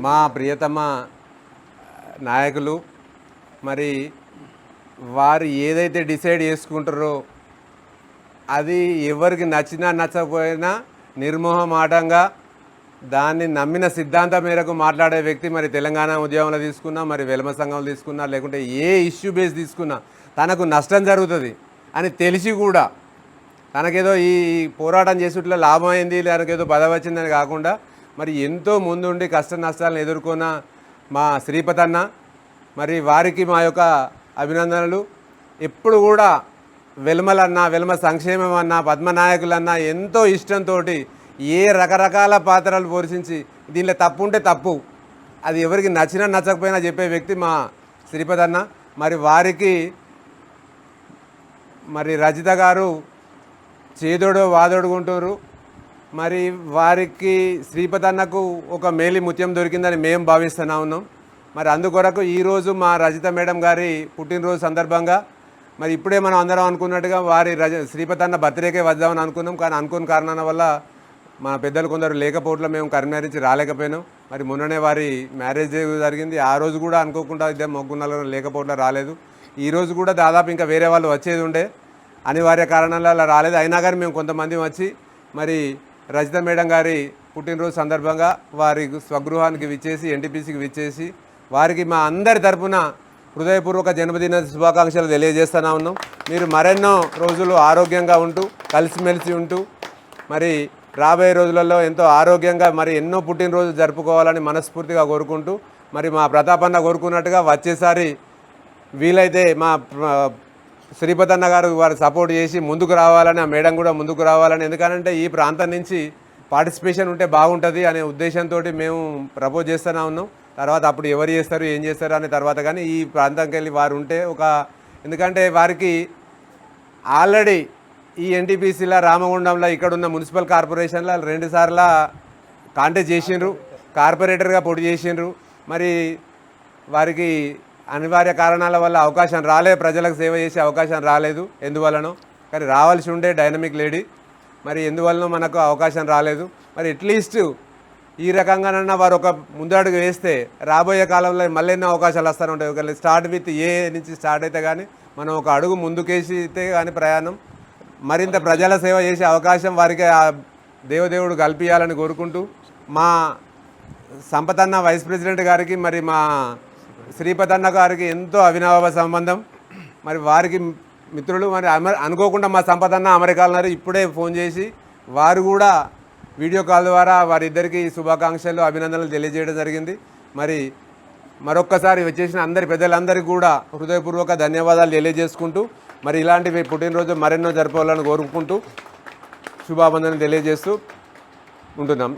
మా ప్రియతమ నాయకులు మరి వారు ఏదైతే డిసైడ్ చేసుకుంటారో అది ఎవరికి నచ్చినా నచ్చకపోయినా నిర్మోహమాటంగా దాన్ని నమ్మిన సిద్ధాంతం మేరకు మాట్లాడే వ్యక్తి మరి తెలంగాణ ఉద్యమంలో తీసుకున్నా మరి వెలమ సంఘంలో తీసుకున్నా లేకుంటే ఏ ఇష్యూ బేస్ తీసుకున్నా తనకు నష్టం జరుగుతుంది అని తెలిసి కూడా తనకేదో ఈ పోరాటం చేసుట్లో లాభం అయింది తనకేదో పదవి వచ్చిందని కాకుండా మరి ఎంతో ముందుండి కష్ట నష్టాలను ఎదుర్కొన్న మా శ్రీపతన్న మరి వారికి మా యొక్క అభినందనలు. ఎప్పుడు కూడా వెల్మలన్నా వెల్మ సంక్షేమం అన్నా పద్మనాయకులన్నా ఎంతో ఇష్టంతో ఏ రకరకాల పాత్రలు పోషించి దీనిలో తప్పు ఉంటే తప్పు అది ఎవరికి నచ్చినా నచ్చకపోయినా చెప్పే వ్యక్తి మా శ్రీపతన్న. మరి వారికి మరి రజిత గారు చేదోడో వాదోడుకుంటారు. మరి వారికి శ్రీపతన్నకు ఒక మేలి ముత్యం దొరికిందని మేము భావిస్తూనే ఉన్నాం. మరి అందుకొరకు ఈరోజు మా రజిత మేడం గారి పుట్టినరోజు సందర్భంగా మరి ఇప్పుడే మనం అందరం అనుకున్నట్టుగా వారి శ్రీపతన్న బర్త్డేకే వద్దామని అనుకున్నాం. కానీ అనుకున్న కారణాల వల్ల మా పెద్దలు కొందరు లేకపోవట్లో మేము కరీంనగర్ నుంచి రాలేకపోయినాం. మరి మొన్ననే వారి మ్యారేజ్ జరిగింది. ఆ రోజు కూడా అనుకోకుండా ఇద్దరు మొగ్గున్నలో లేకపోవట్లో రాలేదు. ఈరోజు కూడా దాదాపు ఇంకా వేరే వాళ్ళు వచ్చేది ఉండే అనివార్య కారణాల అలా రాలేదు. అయినా కానీ మేము కొంతమంది వచ్చి మరి రజిత మేడం గారి పుట్టినరోజు సందర్భంగా వారి స్వగృహానికి విచ్చేసి ఎన్టీపీసీకి విచ్చేసి వారికి మా అందరి తరపున హృదయపూర్వక జన్మదిన శుభాకాంక్షలు తెలియజేస్తూనే ఉన్నాం. మీరు మరెన్నో రోజులు ఆరోగ్యంగా ఉంటూ కలిసిమెలిసి ఉంటూ మరి రాబోయే రోజులలో ఎంతో ఆరోగ్యంగా మరి ఎన్నో పుట్టినరోజు జరుపుకోవాలని మనస్ఫూర్తిగా కోరుకుంటూ మరి మా ప్రతాపన్న కోరుకున్నట్టుగా వచ్చేసారి వీలైతే మా శ్రీపతన్న గారు వారు సపోర్ట్ చేసి ముందుకు రావాలని, ఆ మేడం కూడా ముందుకు రావాలని, ఎందుకంటే ఈ ప్రాంతం నుంచి పార్టిసిపేషన్ ఉంటే బాగుంటుంది అనే ఉద్దేశంతో మేము ప్రపోజ్ చేస్తూనే ఉన్నాం. తర్వాత అప్పుడు ఎవరు చేస్తారు ఏం చేస్తారు అనే తర్వాత కానీ ఈ ప్రాంతంకి వెళ్ళి వారు ఉంటే ఎందుకంటే వారికి ఆల్రెడీ ఈ ఎన్టీపీసీలో రామగుండంలో ఇక్కడున్న మున్సిపల్ కార్పొరేషన్లో 2 సార్లు కాంటెస్ట్ చేసిండ్రు, కార్పొరేటర్గా పోటీ చేసిండ్రు. మరి వారికి అనివార్య కారణాల వల్ల అవకాశం రాలేదు, ప్రజలకు సేవ చేసే అవకాశం రాలేదు. ఎందువల్లనో కానీ రావాల్సి ఉండే డైనమిక్ లేడీ మరి ఎందువల్లనో మనకు అవకాశం రాలేదు. మరి అట్లీస్ట్ ఈ రకంగానన్నా వారు ఒక ముందడుగు వేస్తే రాబోయే కాలంలో మళ్ళీ ఎన్నో అవకాశాలు వస్తూనే ఉంటాయి. ఒకవేళ స్టార్ట్ విత్ ఏ నుంచి స్టార్ట్ అయితే కానీ మనం ఒక అడుగు ముందుకేసితే కానీ ప్రయాణం మరింత ప్రజల సేవ చేసే అవకాశం వారికి ఆ దేవదేవుడు కల్పించాలని కోరుకుంటూ మా సంపతన్న వైస్ ప్రెసిడెంట్ గారికి మరి మా శ్రీపతన్న గారికి ఎంతో అవినాభావ సంబంధం. మరి వారికి మిత్రులు మరి అనుకోకుండా మా సంపతన్న అమెరికాలో ఉన్నారు. ఇప్పుడే ఫోన్ చేసి వారు కూడా వీడియో కాల్ ద్వారా వారిద్దరికీ శుభాకాంక్షలు అభినందనలు తెలియజేయడం జరిగింది. మరి మరొక్కసారి వచ్చేసిన అందరి పెద్దలందరికీ కూడా హృదయపూర్వక ధన్యవాదాలు తెలియజేసుకుంటూ మరి ఇలాంటివి పుట్టినరోజు మరెన్నో జరపాలని కోరుకుంటూ శుభాబంధనలు తెలియజేస్తూ ఉంటున్నాం.